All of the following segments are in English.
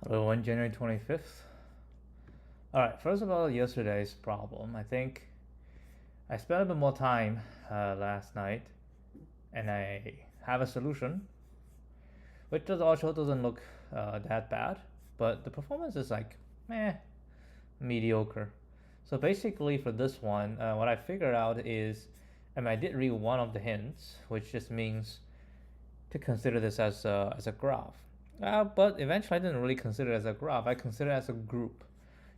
Hello, on January 25th. All right, first of all, yesterday's problem. I think I spent a bit more time last night and I have a solution, which also doesn't look that bad, but the performance is like meh, mediocre. So basically, for this one, what I figured out is, I did read one of the hints, which just means to consider this as a graph. But eventually, I didn't really consider it as a graph. I consider it as a group.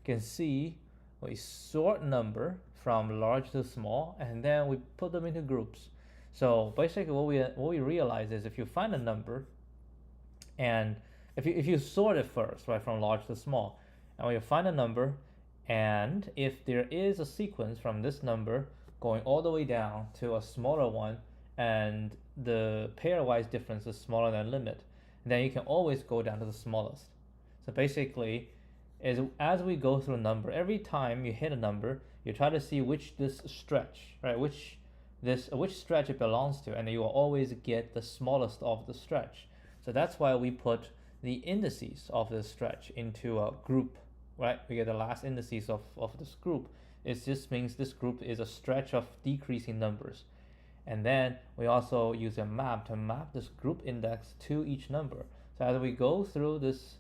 You can see we sort number from large to small, and then we put them into groups. So basically, what we realize is if you find a number, and if you sort it first, right, from large to small, and when you find a number, and if there is a sequence from this number going all the way down to a smaller one, and the pairwise difference is smaller than limit, then you can always go down to the smallest. So basically, is as we go through a number, every time you hit a number, you try to see which this stretch, right, which stretch it belongs to, and you will always get the smallest of the stretch. So that's why we put the indices of this stretch into a group, right? We get the last indices of this group. It just means this group is a stretch of decreasing numbers. And then we also use a map to map this group index to each number. So as we go through this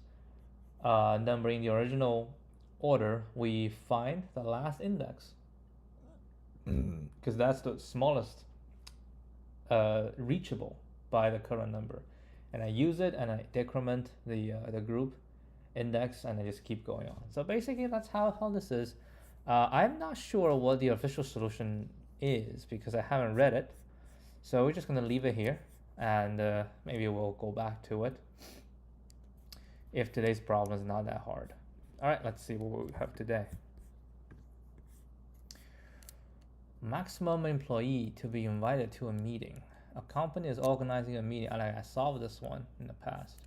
number in the original order, we find the last index because that's the smallest reachable by the current number. And I use it and I decrement the group index and I just keep going on. So basically that's how this is. I'm not sure what the official solution is because I haven't read it. So we're just going to leave it here and maybe we'll go back to it if today's problem is not that hard. All right, let's see what we have today. Maximum employee to be invited to a meeting. A company is organizing a meeting. I solved this one in the past.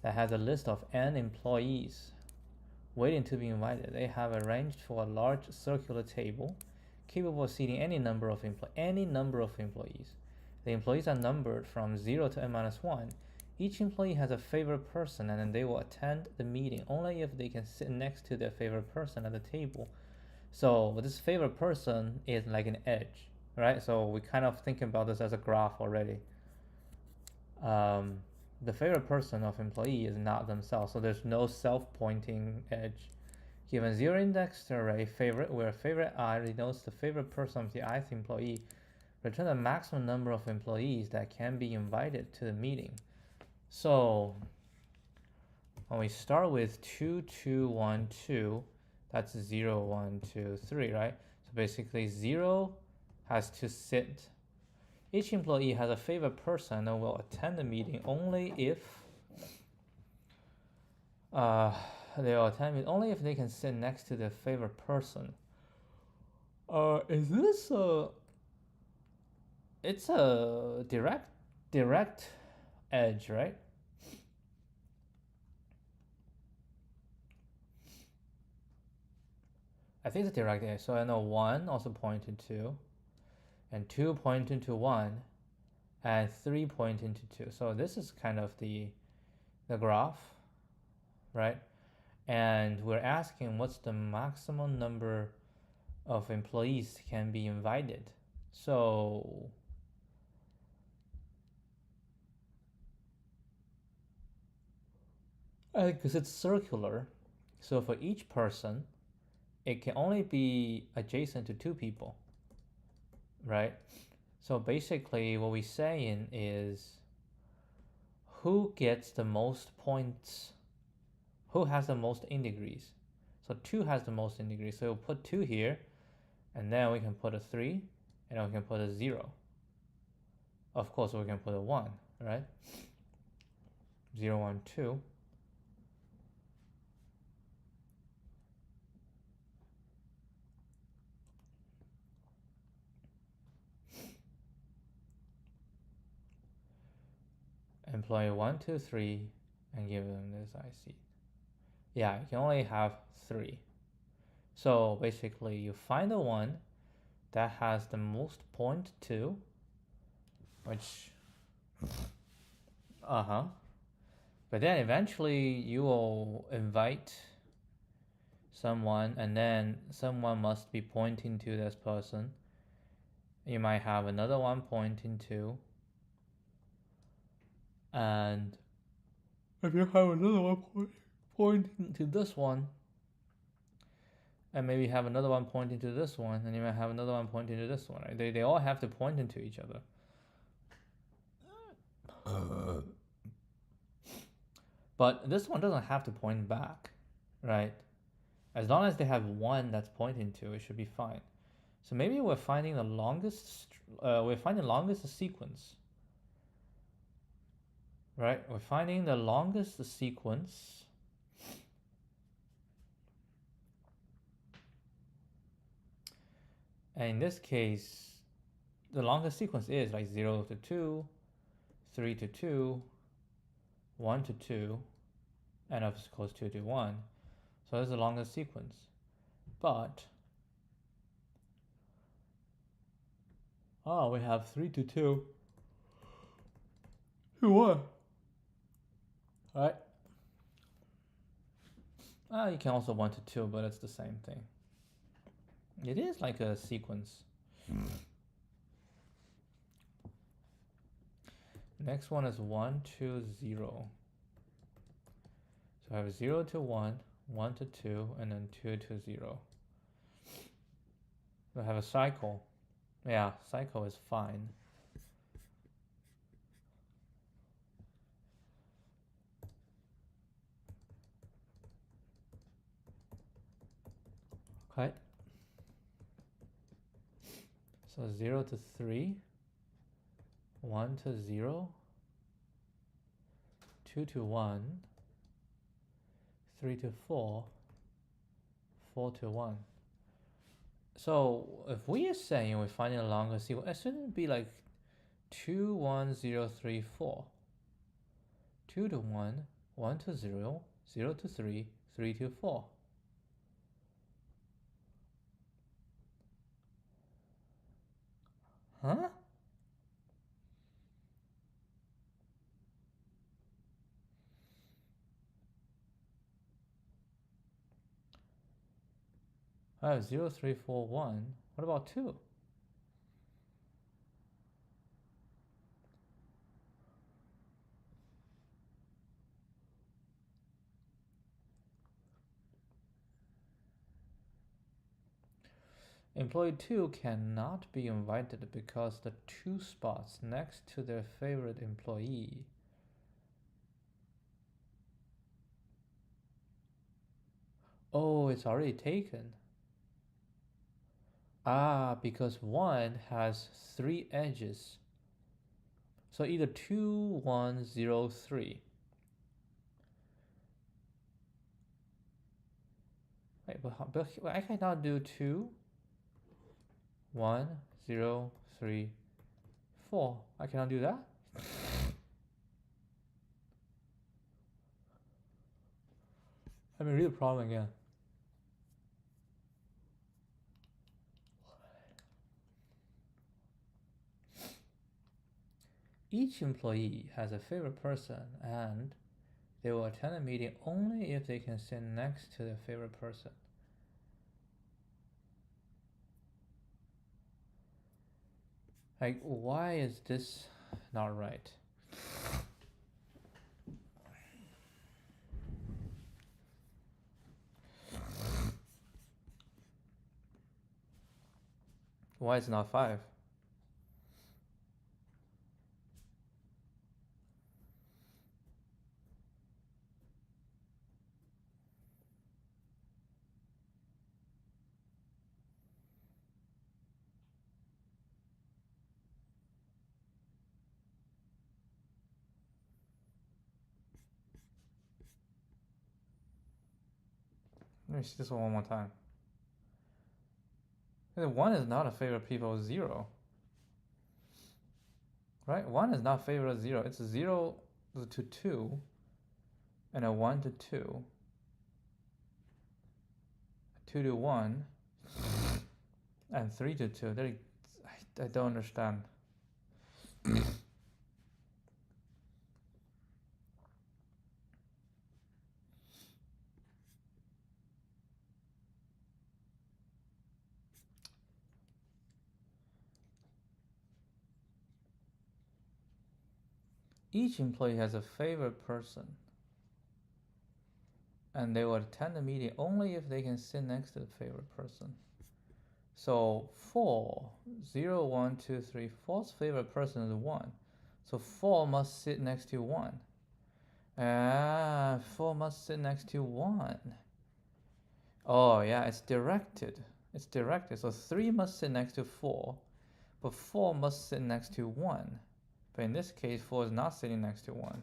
That has a list of n employees waiting to be invited. They have arranged for a large circular table capable of seating any number of employees. The employees are numbered from 0 to n-1. Each employee has a favorite person, and then they will attend the meeting only if they can sit next to their favorite person at the table. So this favorite person is like an edge, right? So we kind of think about this as a graph already. The favorite person of employee is not themselves, so there's no self-pointing edge. Given zero indexed array favorite, where favorite I denotes the favorite person of the ith employee, return the maximum number of employees that can be invited to the meeting. So when we start with 2, 2, 1, 2, that's 0, 1, 2, 3, right? So basically 0 has to sit. Each employee has a favorite person and will attend the meeting only if they can sit next to their favorite person. Is this it's a direct edge, right? I think it's a direct edge. So I know 1 also pointed to, and 2 pointing to 1, and 3 pointing to 2. So this is kind of the graph, right? And we're asking what's the maximum number of employees can be invited. So because it's circular, so for each person, it can only be adjacent to 2 people, right? So basically what we're saying is who gets the most points, who has the most in degrees. So 2 has the most in degrees, so we'll put 2 here, and then we can put a 3, and then we can put a 0. Of course we can put a 1, right? 0, 1, 2. Employee 1, 2, 3, and give them this IC. Yeah, you can only have 3. So basically you find the one that has the most point 2, which But then eventually you will invite someone, and then someone must be pointing to this person. You might have another one pointing to, and if you have another one pointing to this one, and maybe have another one pointing to this one, and you might have another one pointing to this one, right? They all have to point into each other. But this one doesn't have to point back, right? As long as they have one that's pointing to, it should be fine. So maybe we're finding the longest. Longest sequence, right? We're finding the longest sequence. And in this case, the longest sequence is like 0 to 2, 3 to 2, 1 to 2, and of course 2 to 1. So that's the longest sequence. But we have 3 to 2, 2, 1. Right? You can also 1 to 2, but it's the same thing. It is like a sequence. Next one is 1 to 0. So I have 0 to 1, 1 to 2, and then 2 to 0. So I have a cycle. Yeah, cycle is fine. Okay. So 0 to 3, 1 to 0, 2 to 1, 3 to 4, 4 to 1. So if we are saying we're finding a longer sequence, it shouldn't be like 2, 1, 0, 3, 4. 2 to 1, 1 to 0, 0 to 3, 3 to 4. Huh? I have 0, 3, 4, 1. What about 2? Employee 2 cannot be invited because the 2 spots next to their favorite employee. Oh, it's already taken. Because 1 has 3 edges. So either 2, 1, 0, 3. Wait, but I cannot do 2, 1, 0, 3, 4. I cannot do that? Let me read the problem again. Each employee has a favorite person, and they will attend a meeting only if they can sit next to their favorite person. Like, why is this not right? Why is it not 5? Let me see this one more time. 1 is not a favorite people of 0. Right? 1 is not favorite of 0. It's 0 to 2, and a 1 to 2, 2 to 1, and 3 to 2. I don't understand. each employee has a favorite person, and they will attend the meeting only if they can sit next to the favorite person. So 4, 0, 1, 2, 3, 4's favorite person is 1. So 4 must sit next to 1. 4 must sit next to 1. Oh yeah, it's directed. It's directed. So 3 must sit next to 4, but 4 must sit next to 1. But in this case, 4 is not sitting next to 1.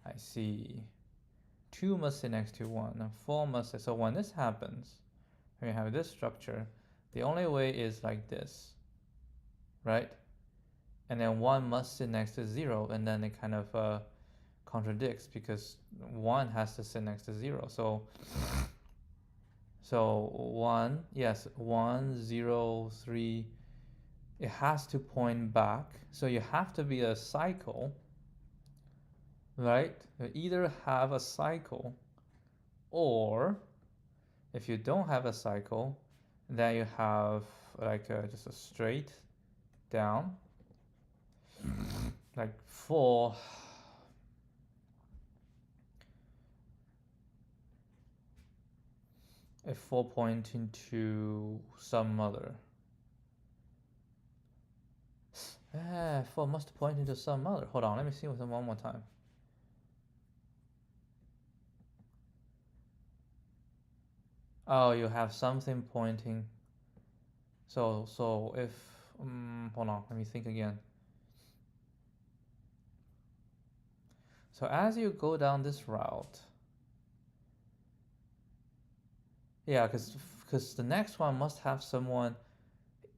I see. 2 must sit next to 1, and 4 must sit. So when this happens, when you have this structure, the only way is like this, right? And then 1 must sit next to 0, and then it kind of contradicts because 1 has to sit next to 0. So 1, yes, 1, 0, 3, it has to point back. So you have to be a cycle, right? You either have a cycle, or if you don't have a cycle, then you have like just a straight down, like 4. If 4 pointing to some other. 4 must point into some other. Hold on, let me see with them one more time. Oh, you have something pointing. So if hold on, let me think again. So as you go down this route, yeah, because the next one must have someone.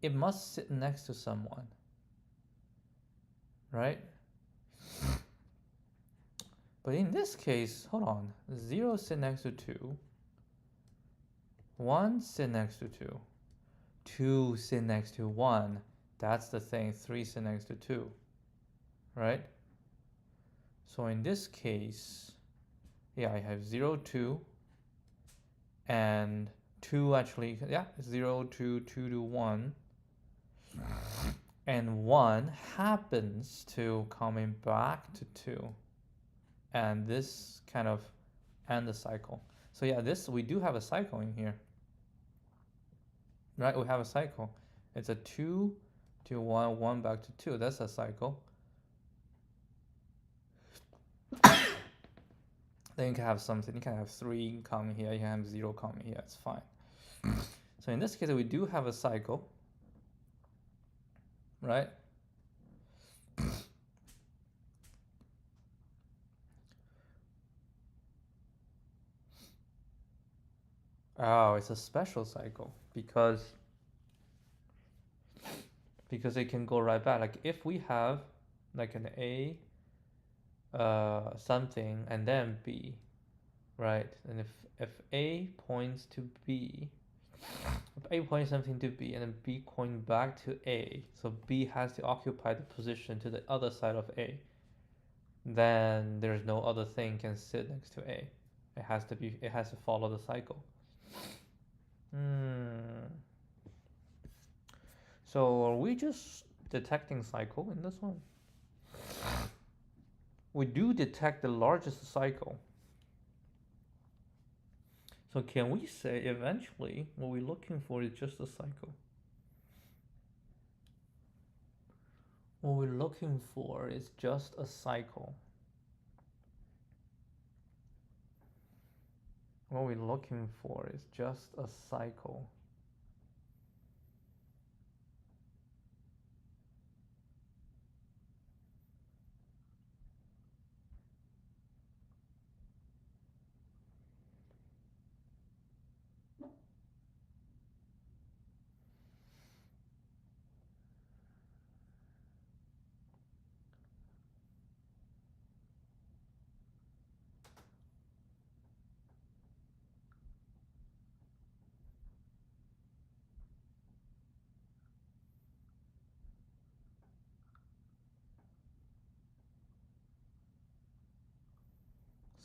It must sit next to someone, right? But in this case, hold on, 0 sit next to 2, 1 sit next to 2, 2 sit next to 1. That's the thing. 3 sit next to 2, right? So in this case, yeah, I have 0, 2, and 2 actually, yeah, 0, 2, 2 to 1. And 1 happens to coming back to 2. And this kind of end the cycle. So yeah, this, we do have a cycle in here. Right, we have a cycle. It's a 2 to 1, 1 back to 2. That's a cycle. Then you can have something. You can have 3 coming here. You can have 0 coming here. It's fine. So in this case, we do have a cycle, right? Oh, it's a special cycle because it can go right back. Like if we have like an A something and then B, right? And if A points to B, if A points something to B and then B pointing back to A, so B has to occupy the position to the other side of A, then there's no other thing can sit next to A. It has to follow the cycle. So are we just detecting cycle in this one? We do detect the largest cycle. So can we say eventually what we're looking for is just a cycle? What we're looking for is just a cycle. What we're looking for is just a cycle.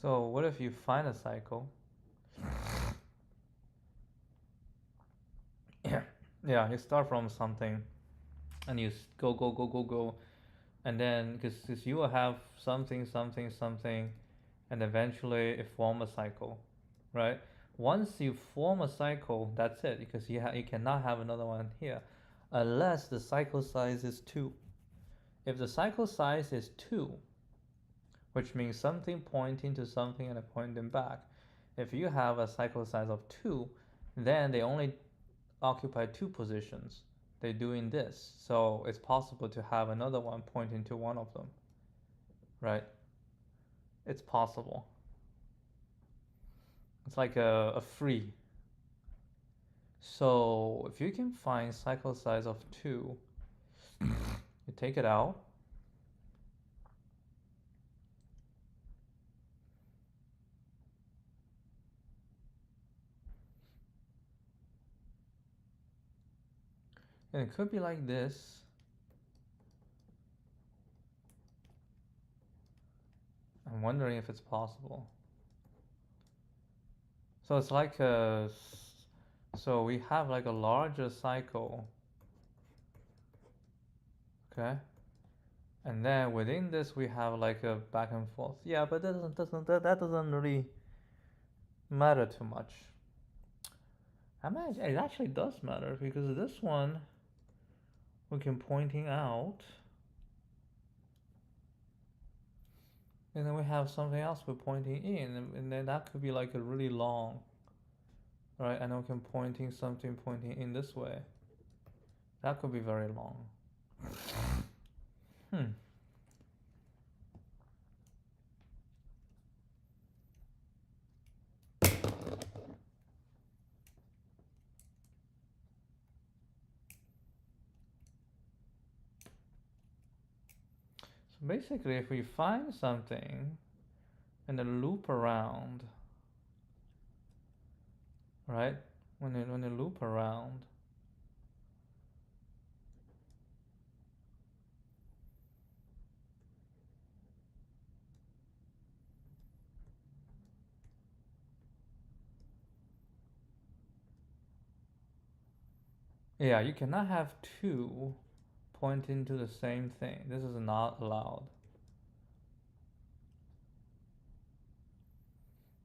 So what if you find a cycle? Yeah, you start from something and you go, and then because you will have something, something, something, and eventually it form a cycle, right? Once you form a cycle, that's it, because you cannot have another one here, unless the cycle size is 2. If the cycle size is 2, which means something pointing to something and pointing back, if you have a cycle size of 2, then they only occupy 2 positions. They're doing this, so it's possible to have another one pointing to one of them, right? It's possible. It's like a free. So if you can find cycle size of 2, you take it out. And it could be like this. I'm wondering if it's possible. So it's like so we have like a larger cycle, okay? And then within this we have like a back and forth. Yeah, but that doesn't really matter too much. I mean, it actually does matter, because this one we can pointing out, and then we have something else we're pointing in, and then that could be like a really long, right? And we can pointing something pointing in this way. That could be very long. So basically, if we find something and then loop around, right? When you loop around, yeah, you cannot have 2 pointing to the same thing. This is not allowed.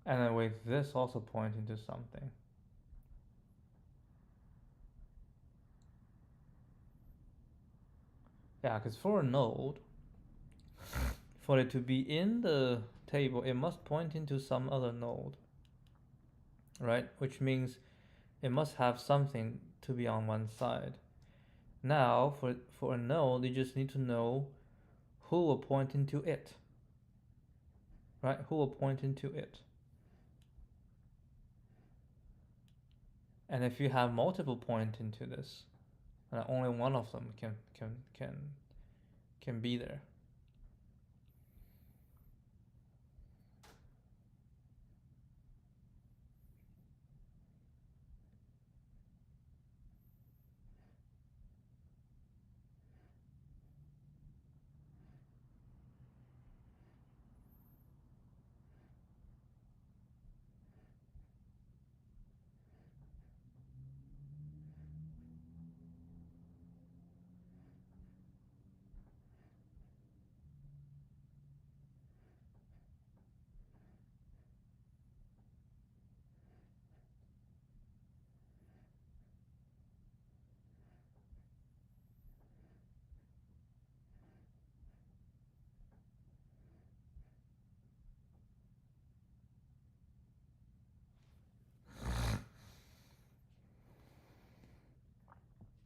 And then with this also pointing to something. Yeah, because for a node, for it to be in the table, it must point into some other node, right? Which means it must have something to be on one side. Now, for a node, you just need to know who will point into it, right? Who will point into it. And if you have multiple point into this, only one of them can be there.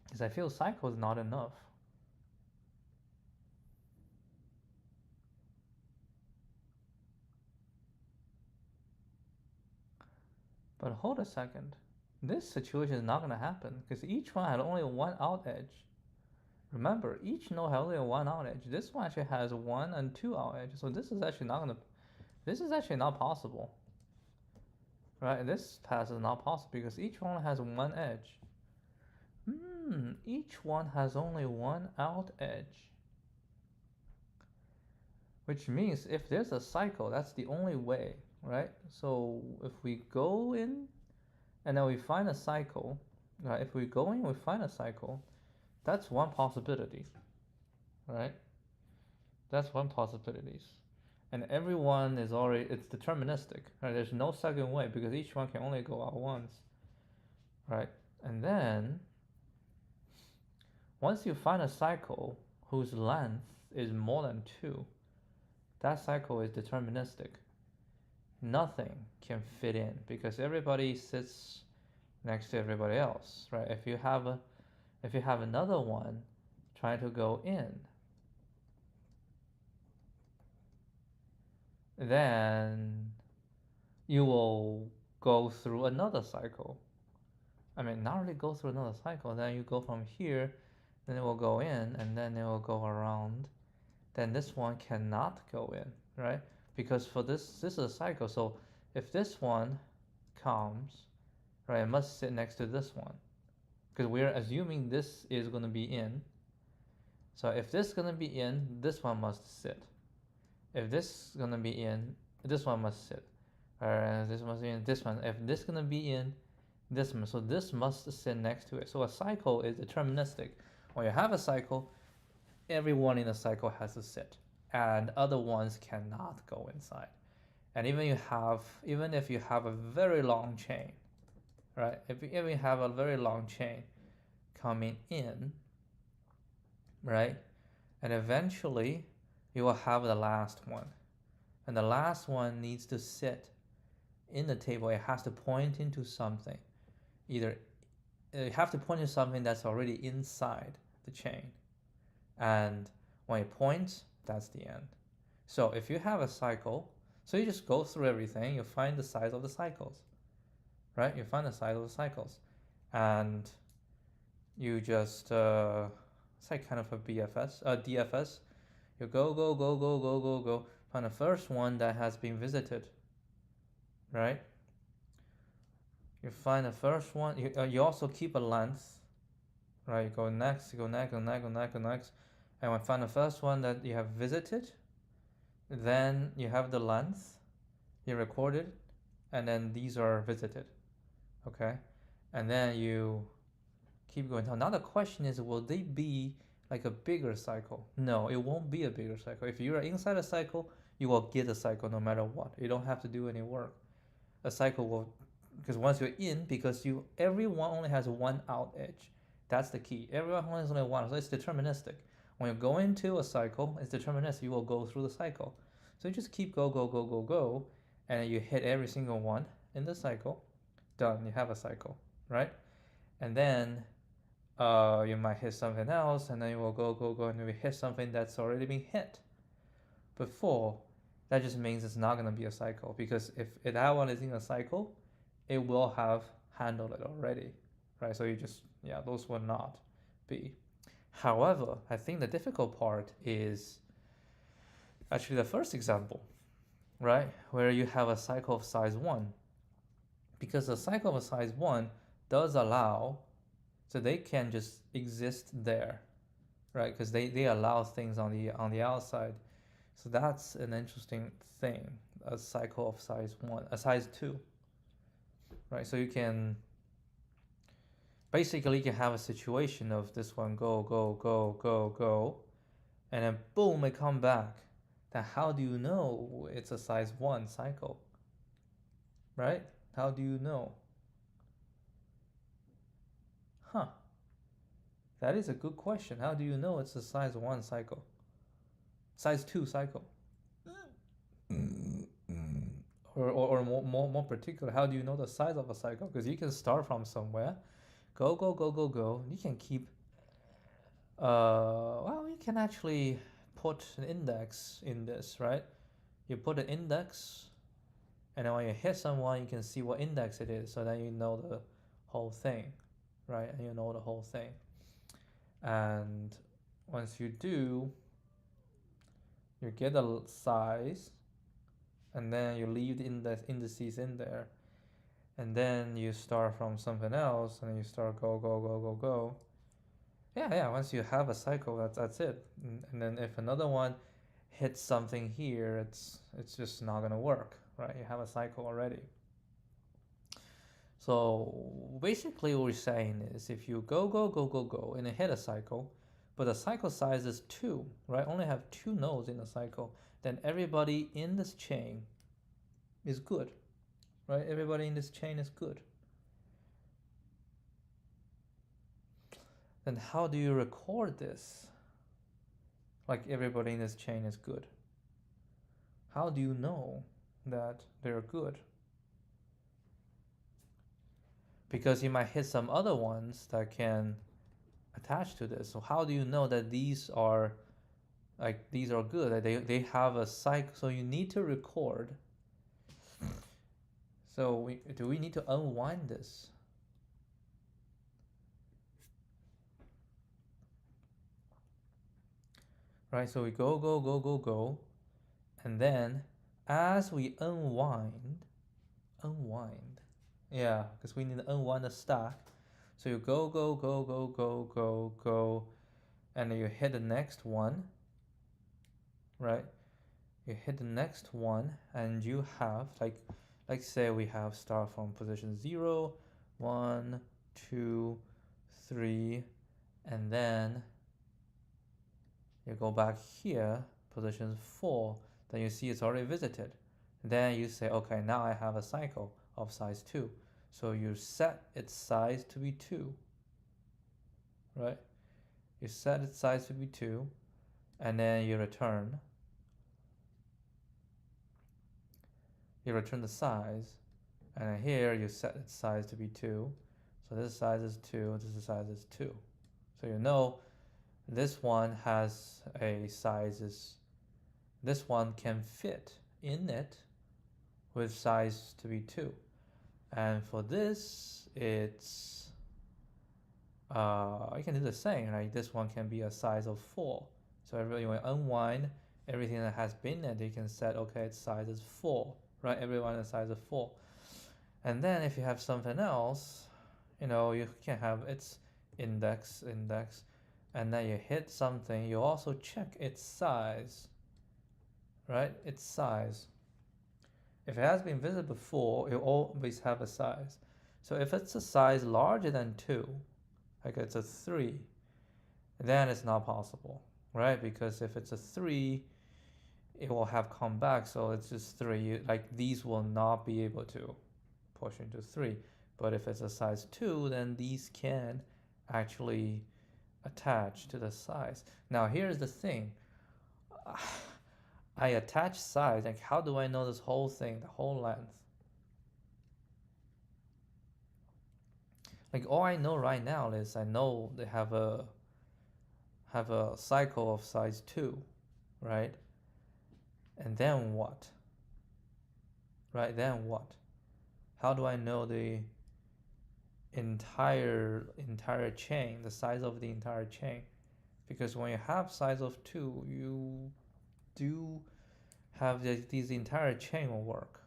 Because I feel cycle is not enough. But hold a second. This situation is not going to happen, because each one had only one out edge. Remember, each node has only one out edge. This one actually has 1 and 2 out edges. So this is actually not going to, this is actually not possible. Right, this pass is not possible because each one has one edge. Each one has only one out edge. Which means if there's a cycle, that's the only way, right? So if we go in and then we find a cycle, right? If we go in, we find a cycle, that's one possibility, right? That's one possibilities. And everyone is already, it's deterministic, right? There's no second way because each one can only go out once, right? And then once you find a cycle whose length is more than 2, that cycle is deterministic. Nothing can fit in because everybody sits next to everybody else, right? If you have another one trying to go in, then you will go through another cycle. I mean, not really go through another cycle. Then you go from here, then it will go in, and then it will go around. Then this one cannot go in, right? Because for this is a cycle. So if this one comes, right, it must sit next to this one, because we're assuming this is going to be in. So if this is going to be in, this one must sit. If this is going to be in, this one must sit. This must be in, this one. If this is going to be in, this one. So this must sit next to it. So a cycle is deterministic. When you have a cycle, everyone in the cycle has to sit, and other ones cannot go inside. And even if you have a very long chain, right? If you have a very long chain coming in, right? And eventually you will have the last one. And the last one needs to sit in the table. It has to point into something. Either you have to point to something that's already inside the chain. And when it points, that's the end. So if you have a cycle, so you just go through everything, you find the size of the cycles, right? You find the size of the cycles. And you just, it's like kind of a DFS. You go, find the first one that has been visited, right? You find the first one, you also keep a length, right? You go next, and when you find the first one that you have visited, then you have the length, you record it, and then these are visited, okay? And then you keep going. Now the question is, will they be like a bigger cycle? No, it won't be a bigger cycle. If you are inside a cycle, you will get a cycle no matter what. You don't have to do any work. A cycle will, because once you're in, because everyone only has one out edge. That's the key. Everyone only has only one, so it's deterministic. When you go into a cycle, it's deterministic. You will go through the cycle. So you just keep go, and you hit every single one in the cycle. Done. You have a cycle, right? And then you might hit something else, and then you will go, and you hit something that's already been hit before. That just means it's not going to be a cycle, because if that one is in a cycle, it will have handled it already, right? So you just, those will not be. However, I think the difficult part is actually the first example, right? Where you have a cycle of size 1. Because a cycle of size 1 does allow, so they can just exist there, right? Because they allow things on the outside. So that's an interesting thing, a cycle of size 1, a size 2, right? So you can basically have a situation of this one go, and then boom, it come back. Then how do you know it's a size 1 cycle, right? How do you know? That is a good question. How do you know it's a size 1 cycle? Size 2 cycle? Or more particular, how do you know the size of a cycle? Because you can start from somewhere, go. You can keep, you can actually put an index in this, right? You put an index, and then when you hit someone, you can see what index it is, so then you know the whole thing, right? And you know the whole thing. And once you do, you get a size, and then you leave the indices in there, and then you start from something else, and you start go. Yeah. Once you have a cycle, that's it. And then if another one hits something here, it's just not gonna work, right? You have a cycle already. So basically what we're saying is, if you go and hit a cycle, but the cycle size is 2, right? Only have 2 nodes in the cycle, then everybody in this chain is good, right? Everybody in this chain is good. Then how do you record this? Like everybody in this chain is good. How do you know that they're good? Because you might hit some other ones that can attach to this. So how do you know that these are good, that they have a cycle? So you need to record. So do we need to unwind this? Right, so we go, and then as we unwind, yeah, because we need to unwind the stack. So you go, and then you hit the next one, right? You hit the next one, and you have, like say we have start from position 0, 1, 2, 3, and then you go back here, position 4, then you see it's already visited. Then you say, okay, now I have a cycle of size 2. So you set its size to be 2, right? You set its size to be 2, and then you return. You return the size, and then here you set its size to be 2. So this size is 2, this size is 2. So you know this one has a size this one can fit in it with size to be 2. And for this, it's you can do the same, right? This one can be a size of 4. So when you unwind everything that has been there, you can set, okay, its size is 4, right? Everyone is size of 4. And then if you have something else, you can have its index, and then you hit something, you also check its size, right? Its size. If it has been visited before, it will always have a size. So if it's a size larger than 2, like it's a 3, then it's not possible, right? Because if it's a 3, it will have come back, so it's just 3. Like these will not be able to push into 3. But if it's a size 2, then these can actually attach to the size. Now here's the thing. I attach size, like how do I know this whole thing, the whole length? Like all I know right now is I know they have a cycle of size 2, right? And then what? Right, then what? How do I know the entire chain, the size of the entire chain? Because when you have size of 2, you do have these entire chain will work.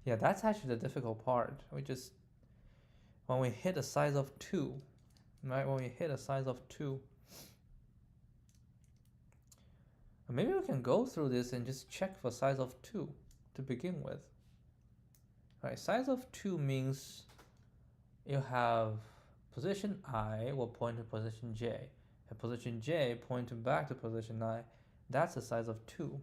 Yeah, that's actually the difficult part. When we hit a size of 2, right? When we hit a size of 2, maybe we can go through this and just check for size of 2 to begin with. Right, size of 2 means you have position I will point to position J, and position J pointing back to position I. That's the size of 2.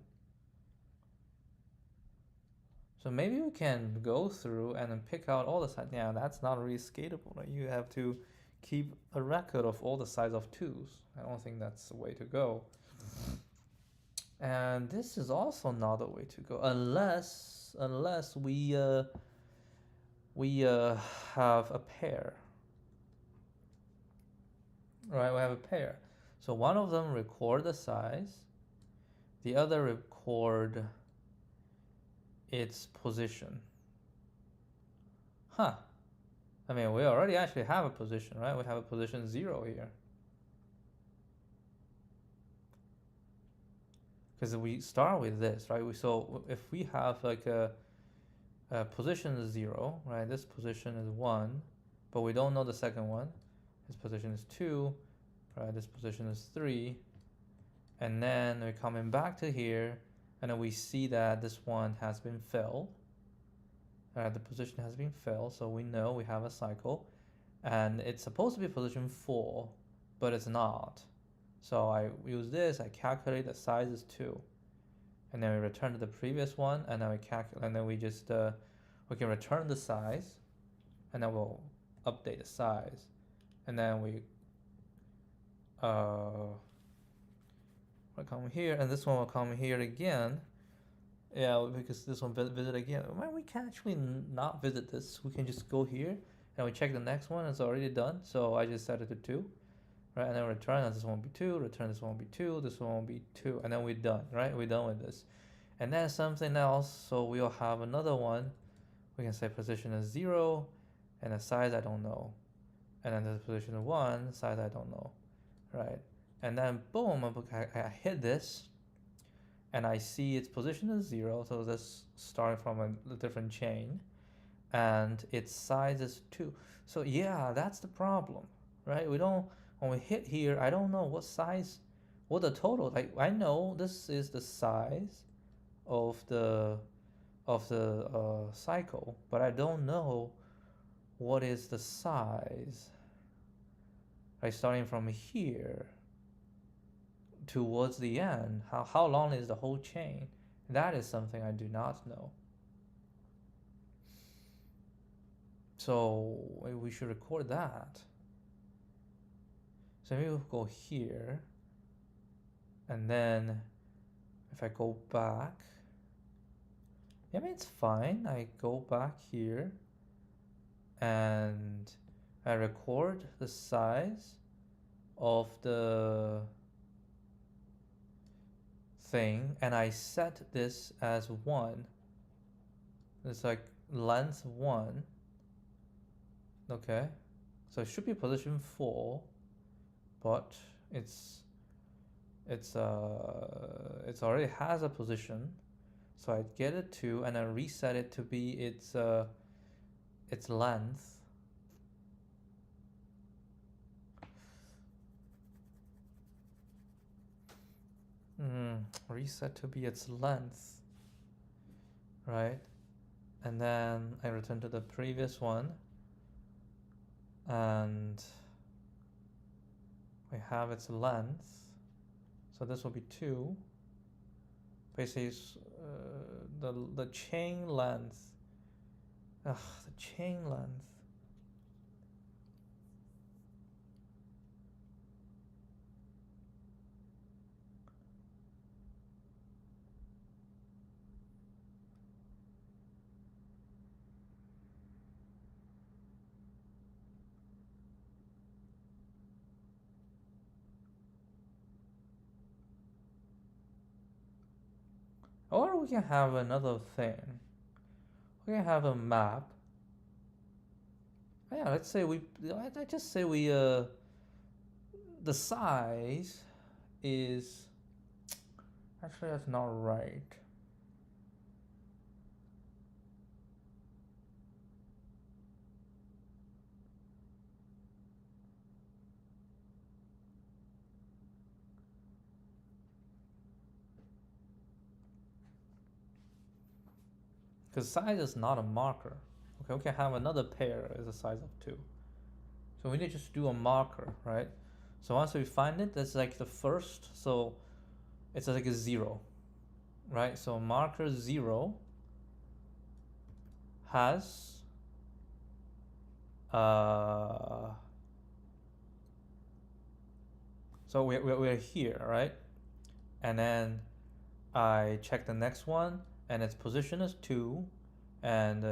So maybe we can go through and then pick out all the size. Yeah, that's not really scalable, right? You have to keep a record of all the size of 2s. I don't think that's the way to go. And this is also not the way to go, unless we have a pair. Right, we have a pair. So one of them record the size, the other record its position. Huh. I mean, we already actually have a position, right? We have a position 0 here. Because we start with this, right? So if we have like a position 0, right? This position is 1, but we don't know the second one. This position is 2, right? This position is 3. And then we're coming back to here, and then we see that this one has been filled. The position has been filled, so we know we have a cycle. and it's supposed to be position 4, but it's not. So I use this, I calculate the size is 2, and then we return to the previous one, and then we calculate, and then we just we can return the size, and then we'll update the size, and then we will come here, and this one will come here again. Yeah, because this one visit again. Well, we can actually not visit this. We can just go here and we check the next one. It's already done. So I just set it to 2, right? And then return this one will be 2. Return this one will be 2. This one will be 2, and then we're done, right? We're done with this. And then something else. So we'll have another one. We can say position is 0, and the size I don't know. And then the position is 1, size I don't know, right? And then boom, I hit this. And I see its position is 0, so this starting from a different chain, and its size is 2. So yeah, that's the problem, right? We don't, when we hit here, I don't know what size, what the total. Like I know this is the size of the cycle, but I don't know what is the size. Right, starting from here towards the end, how long is the whole chain? That is something I do not know. So we should record that. So maybe we'll go here, and then if I go back, I mean it's fine. I go back here and I record the size of the thing, and I set this as 1. It's like length 1. Okay, so it should be position 4, but it's already has a position, so I get it to, and I reset it to be its length. Reset to be its length, right? And then I return to the previous one, and we have its length, so this will be 2. Basically the chain length, the chain length, or we can have another thing. We can have a map. Yeah, let's say I just say we the size is, actually that's not right. Because size is not a marker. Okay, we can have another pair as a size of 2. So we need to just do a marker, right? So once we find it, that's like the first, so it's like a 0, right? So marker 0 has so we're here, right? And then I check the next one, and its position is 2, and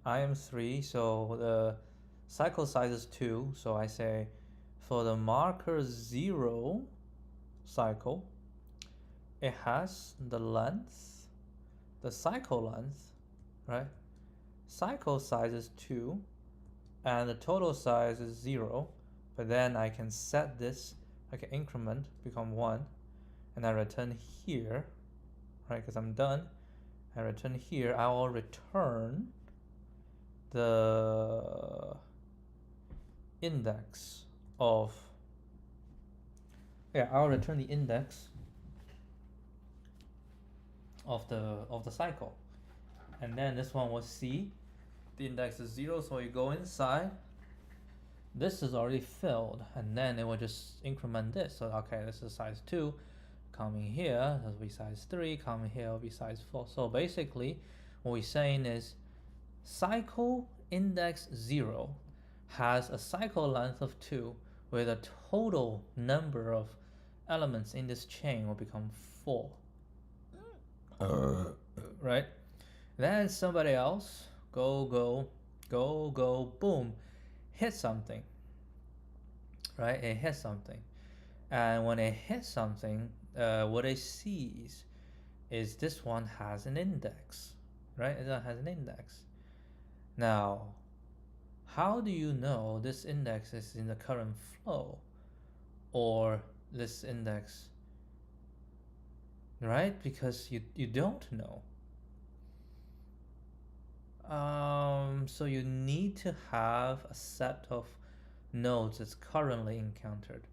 I am 3, so the cycle size is 2. So I say for the marker 0 cycle, it has the length, the cycle length, right? Cycle size is 2, and the total size is 0. But then I can set this, I can increment, become 1, and I return here, right? Because I'm done. I return here. I will return the index of, I'll return the index of the cycle, and then this one was C. The index is 0, so you go inside, this is already filled, and then it will just increment this. So okay, this is size 2, coming here, this will be size 3, coming here will be size 4. So basically, what we're saying is cycle index 0 has a cycle length of 2, where the total number of elements in this chain will become 4. Right? Then somebody else go, boom, hit something. Right? It hits something. And when it hits something, what it sees is this one has an index. Right? It has an index. Now, how do you know this index is in the current flow, or this index, right? Because you don't know. So you need to have a set of nodes that's currently encountered,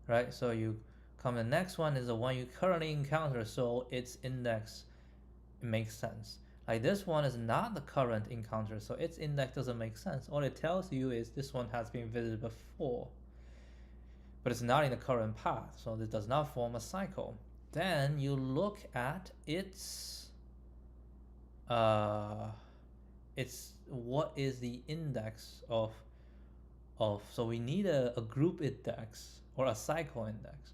right? So you come, the next one is the one you currently encounter, so its index makes sense. Like this one is not the current encounter, so its index doesn't make sense. All it tells you is this one has been visited before, but it's not in the current path, so this does not form a cycle. Then you look at its what is the index of so we need a group index or a cycle index.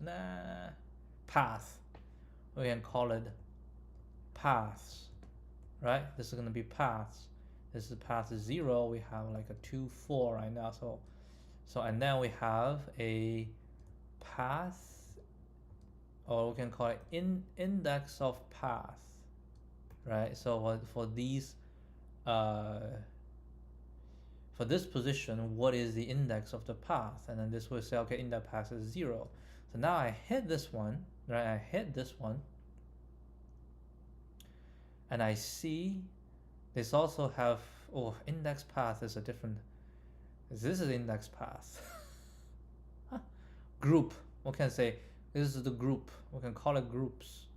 Path. We can call it paths, right? This is going to be paths. This is path 0. We have like a 2, 4 right now. So and then we have a path, or we can call it index of path, right? So for these for this position, what is the index of the path? And then this will say, okay, index path is 0. So now I hit this one, right? I hit this one, and I see this also have, oh, index path is a different, this is index path. Group, what can I say? This is the group, we can call it groups,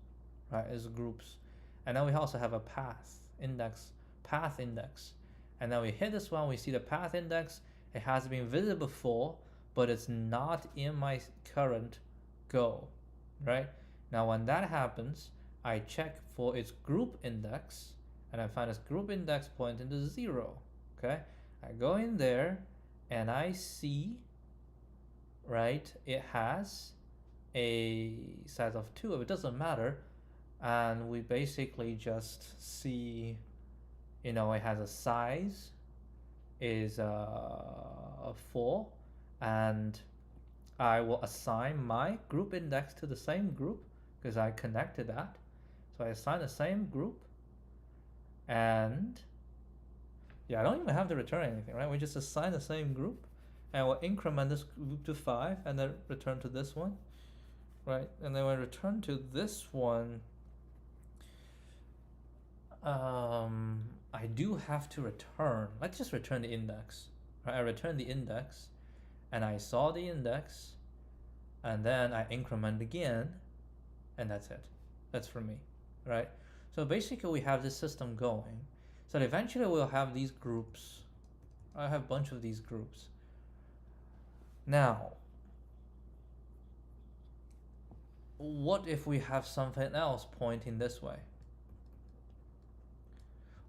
right? It's groups. And then we also have a path index, path index. And then we hit this one, we see the path index. It has been visited before, but it's not in my current go, right? Now when that happens, I check for its group index, and I find its group index pointing to 0, okay? I go in there, and I see, right, it has a size of 2, it doesn't matter, and we basically just see, you know, it has a size is 4, and I will assign my group index to the same group because I connected that. So I assign the same group, and yeah, I don't even have to return anything, right? We just assign the same group, and we'll increment this group to 5, and then return to this one, right? And then when I return to this one, I do have to return, let's just return the index, right? I return the index, and I saw the index, and then I increment again, and that's it. That's for me, right? So basically we have this system going, so eventually we'll have these groups. I have a bunch of these groups. Now, what if we have something else pointing this way?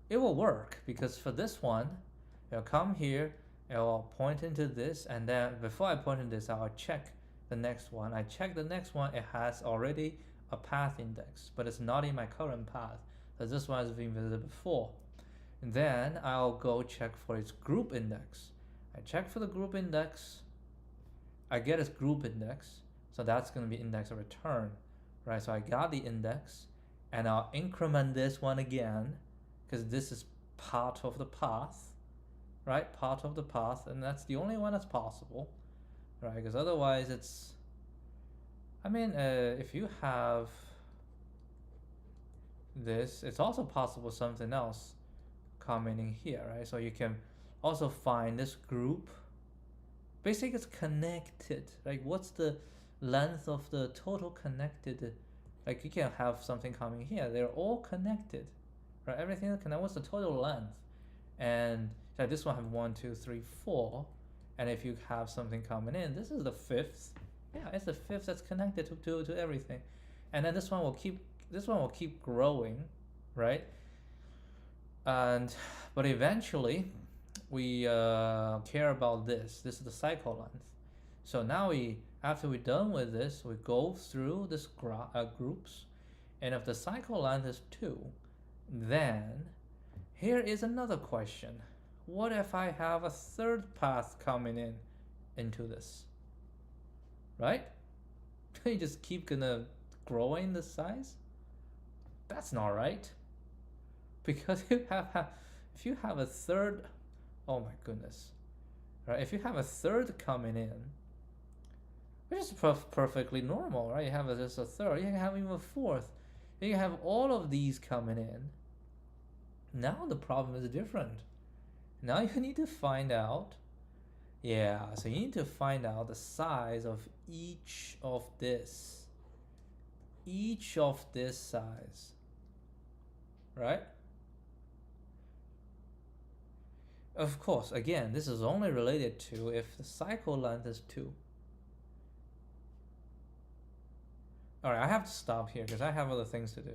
It will work, because for this one, it'll come here, it will point into this, and then before I point into this, I'll check the next one. I check the next one, it has already a path index, but it's not in my current path, so this one has been visited before. And then I'll go check for its group index. I check for the group index, I get its group index, so that's going to be index of return, right? So I got the index, and I'll increment this one again, because this is part of the path, right? Part of the path, and that's the only one that's possible, right? Because otherwise it's, I mean, if you have this, it's also possible something else coming in here, right? So you can also find this group. Basically it's connected, like what's the length of the total connected, like you can have something coming here, they're all connected, right? Everything connected, what's the total length? And like this one have 1, 2, 3, 4, And if you have something coming in, this is the fifth. Yeah, it's the fifth that's connected to everything. And then this one will keep growing, right? But eventually we care about this. This is the cycle length. So now after we're done with this, we go through this groups, and if the cycle length is 2, then here is another question. What if I have a third path coming into this? Right? You just keep gonna growing the size? That's not right. Because if you have a third, oh my goodness, right? If you have a third coming in, which is perfectly normal, right? You have just a third, you can have even a fourth, you can have all of these coming in. Now the problem is different. Now you need to find out, so you need to find out the size of each of this size, right? Of course, again, this is only related to if the cycle length is 2. Alright, I have to stop here because I have other things to do.